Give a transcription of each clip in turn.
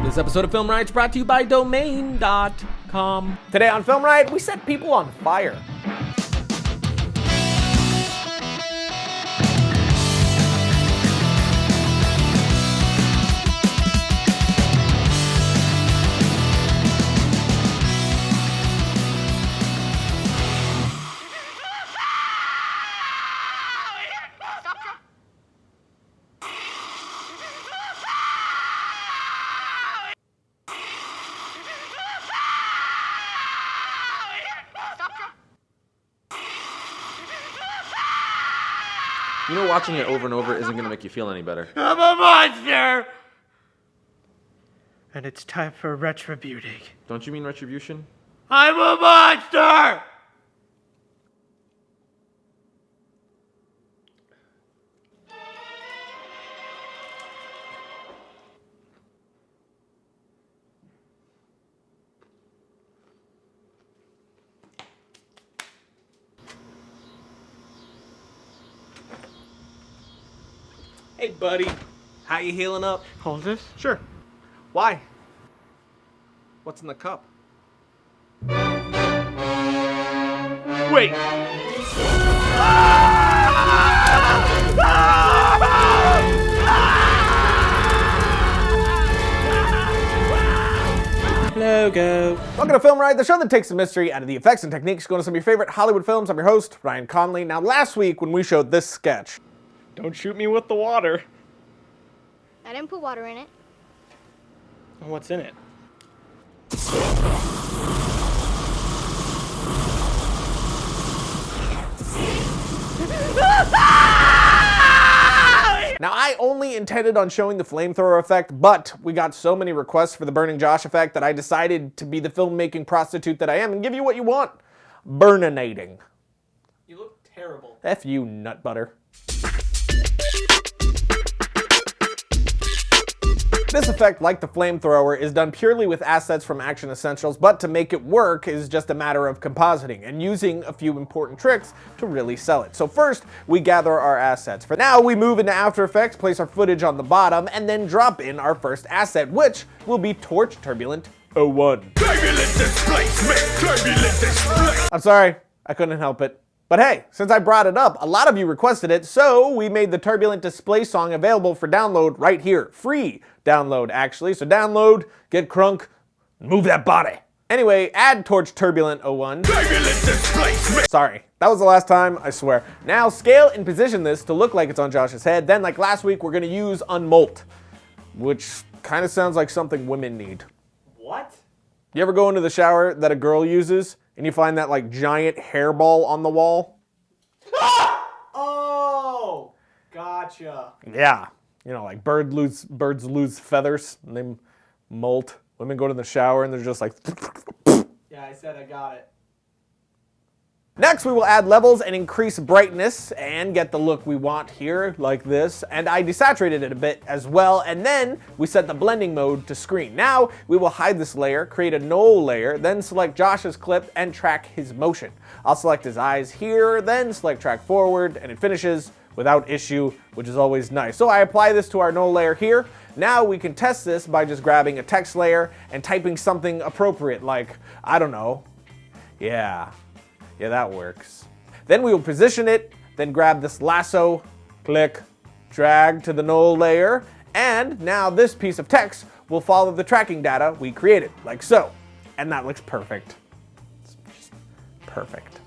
This episode of Film Riot is brought to you by Domain.com. Today on Film Riot, we set people on fire. You know, watching it over and over isn't going to make you feel any better. I'm a monster! And it's time for retributing. Don't you mean retribution? I'm a monster! Hey, buddy. How you healing up? Hold this. Sure. Why? What's in the cup? Wait. Logo. Welcome to Film Riot, the show that takes the mystery out of the effects and techniques going to some of your favorite Hollywood films. I'm your host, Ryan Conley. Now, last week when we showed this sketch, don't shoot me with the water. I didn't put water in it. What's in it? Now, I only intended on showing the flamethrower effect, but we got so many requests for the Burning Josh effect that I decided to be the filmmaking prostitute that I am and give you what you want. Burninating. You look terrible. F you, nut butter. This effect, like the flamethrower, is done purely with assets from Action Essentials, but to make it work is just a matter of compositing and using a few important tricks to really sell it. So first, we gather our assets. For now, we move into After Effects, place our footage on the bottom, and then drop in our first asset, which will be Torch Turbulent 01. Turbulent displacement, turbulent displacement. I'm sorry, I couldn't help it. But hey, since I brought it up, a lot of you requested it, so we made the Turbulent Display song available for download right here. Free download, actually. So download, get crunk, move that body. Anyway, add Torch Turbulent 01. Turbulent displacement. Sorry, that was the last time, I swear. Now scale and position this to look like it's on Josh's head. Then, like last week, we're gonna use Unmolt, which kind of sounds like something women need. What? You ever go into the shower that a girl uses and you find that like giant hairball on the wall? Oh! Gotcha. Yeah. You know, like birds lose feathers and they molt. Women go to the shower and they're just like... Yeah, I said I got it. Next, we will add levels and increase brightness and get the look we want here, like this. And I desaturated it a bit as well, and then we set the blending mode to screen. Now, we will hide this layer, create a null layer, then select Josh's clip and track his motion. I'll select his eyes here, then select track forward, and it finishes without issue, which is always nice. So I apply this to our null layer here. Now we can test this by just grabbing a text layer and typing something appropriate, like, I don't know, yeah, that works. Then we will position it, then grab this lasso, click, drag to the null layer, and now this piece of text will follow the tracking data we created, like so. And that looks perfect. It's just perfect.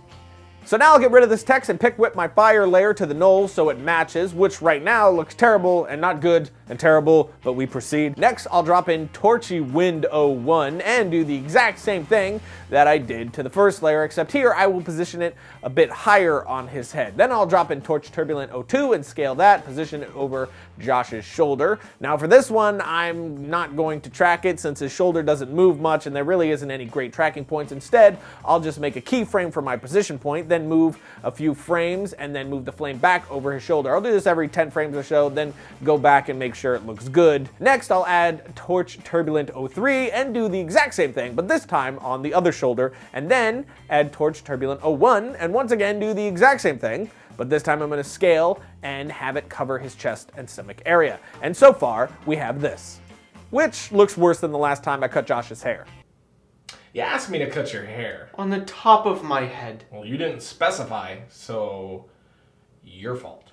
So now I'll get rid of this text and pick whip my fire layer to the null so it matches, which right now looks terrible and not good and terrible, but we proceed. Next, I'll drop in Torchy Wind 01 and do the exact same thing that I did to the first layer, except here I will position it a bit higher on his head. Then I'll drop in Torch Turbulent 02 and scale that, position it over Josh's shoulder. Now for this one, I'm not going to track it since his shoulder doesn't move much and there really isn't any great tracking points. Instead, I'll just make a keyframe for my position point, then move a few frames and then move the flame back over his shoulder. I'll do this every 10 frames or so, then go back and make sure it looks good. Next, I'll add Torch Turbulent 03 and do the exact same thing, but this time on the other shoulder, and then add Torch Turbulent 01 and once again do the exact same thing, but this time I'm going to scale and have it cover his chest and stomach area. And so far, we have this, which looks worse than the last time I cut Josh's hair. You asked me to cut your hair. On the top of my head. Well, you didn't specify, so your fault.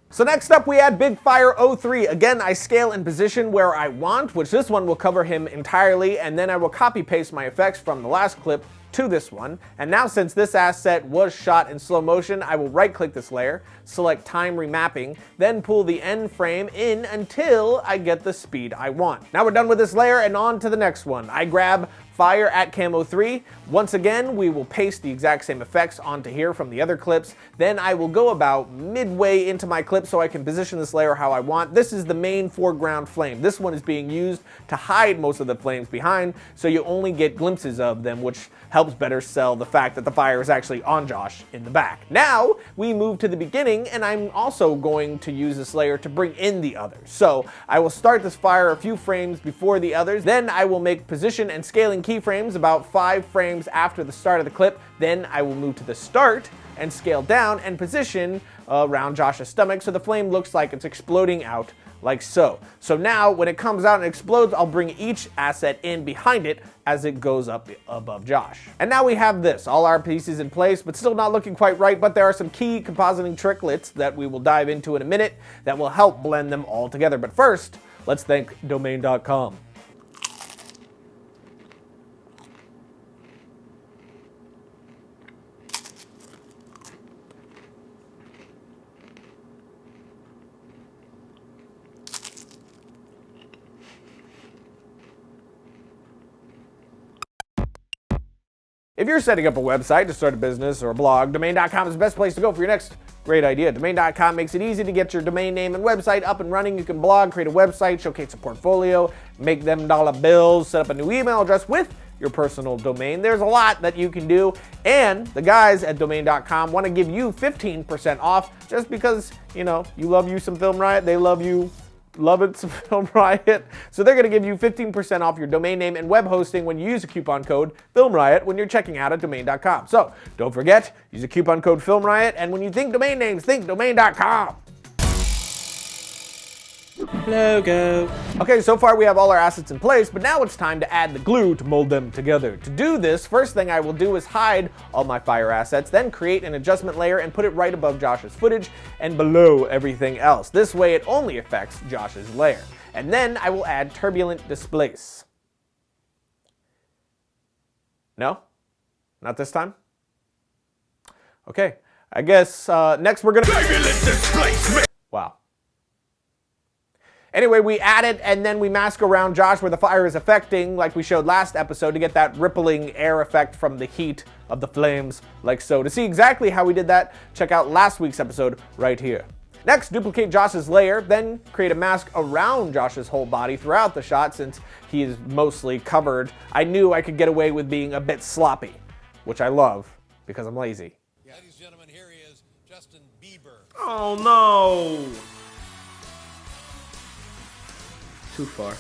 So next up we add Big Fire 03. Again, I scale and position where I want, which this one will cover him entirely, and then I will copy paste my effects from the last clip to this one. And now since this asset was shot in slow motion, I will right click this layer, select time remapping, then pull the end frame in until I get the speed I want. Now we're done with this layer and on to the next one. I grab Fire at Camo 3. Once again, we will paste the exact same effects onto here from the other clips. Then I will go about midway into my clip so I can position this layer how I want. This is the main foreground flame. This one is being used to hide most of the flames behind, so you only get glimpses of them, which helps better sell the fact that the fire is actually on Josh in the back. Now, we move to the beginning, and I'm also going to use this layer to bring in the others. So I will start this fire a few frames before the others, then I will make position and scaling keyframes about 5 frames after the start of the clip. Then I will move to the start and scale down and position around Josh's stomach so the flame looks like it's exploding out like so. So now when it comes out and explodes, I'll bring each asset in behind it as it goes up above Josh. And now we have this, all our pieces in place, but still not looking quite right, but there are some key compositing tricklets that we will dive into in a minute that will help blend them all together. But first, let's thank domain.com. If you're setting up a website to start a business or a blog, domain.com is the best place to go for your next great idea. Domain.com makes it easy to get your domain name and website up and running. You can blog, create a website, showcase a portfolio, make them dollar bills, set up a new email address with your personal domain. There's a lot that you can do, and the guys at domain.com want to give you 15% off just because, you know, you love you some FilmRiot, they love you love it, some FilmRiot. So they're going to give you 15% off your domain name and web hosting when you use a coupon code FilmRiot when you're checking out at domain.com. So don't forget, use a coupon code FilmRiot, and when you think domain names, think domain.com. Logo. Okay, so far we have all our assets in place, but now it's time to add the glue to mold them together. To do this, first thing I will do is hide all my fire assets, then create an adjustment layer and put it right above Josh's footage and below everything else. This way it only affects Josh's layer. And then I will add turbulent displace. No? Not this time? Okay, I guess next we're gonna... Wow. Anyway, we add it and then we mask around Josh where the fire is affecting, like we showed last episode, to get that rippling air effect from the heat of the flames, like so. To see exactly how we did that, check out last week's episode right here. Next, duplicate Josh's layer, then create a mask around Josh's whole body throughout the shot since he is mostly covered. I knew I could get away with being a bit sloppy, which I love because I'm lazy. Ladies and gentlemen, here he is, Justin Bieber. Oh no! Too far.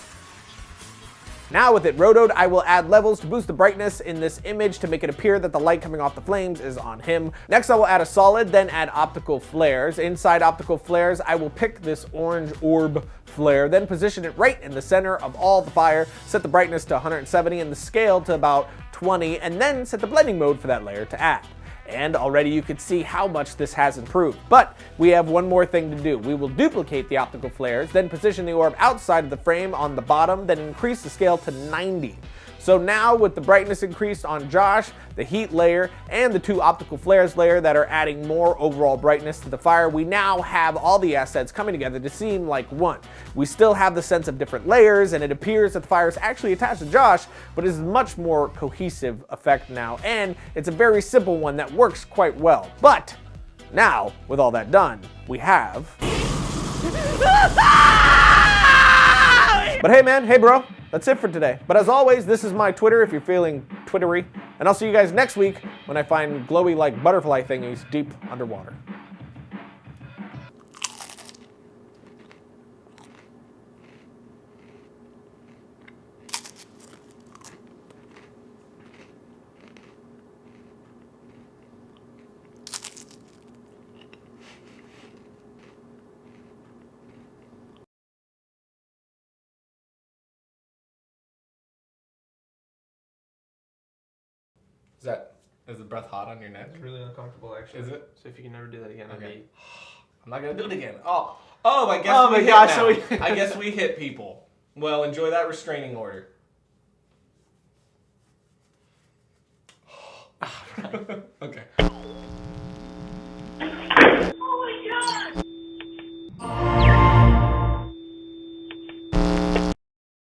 Now with it rotoed, I will add levels to boost the brightness in this image to make it appear that the light coming off the flames is on him. Next I will add a solid, then add optical flares. Inside optical flares, I will pick this orange orb flare, then position it right in the center of all the fire, set the brightness to 170 and the scale to about 20, and then set the blending mode for that layer to add. And already you can see how much this has improved. But we have one more thing to do. We will duplicate the optical flares, then position the orb outside of the frame on the bottom, then increase the scale to 90. So now with the brightness increased on Josh, the heat layer, and the 2 optical flares layer that are adding more overall brightness to the fire, we now have all the assets coming together to seem like one. We still have the sense of different layers, and it appears that the fire is actually attached to Josh, but is a much more cohesive effect now, and it's a very simple one that works quite well. But now, with all that done, we have... But hey man, hey bro, that's it for today. But as always, this is my Twitter if you're feeling twittery. And I'll see you guys next week when I find glowy like butterfly thingies deep underwater. Is the breath hot on your neck? It's really uncomfortable, actually. Is it? So if you can never do that again, Okay. I'd be... I'm not gonna do it again. Oh, I guess. Oh we my hit gosh, now. so we- I guess we hit people. Well, enjoy that restraining order. Okay.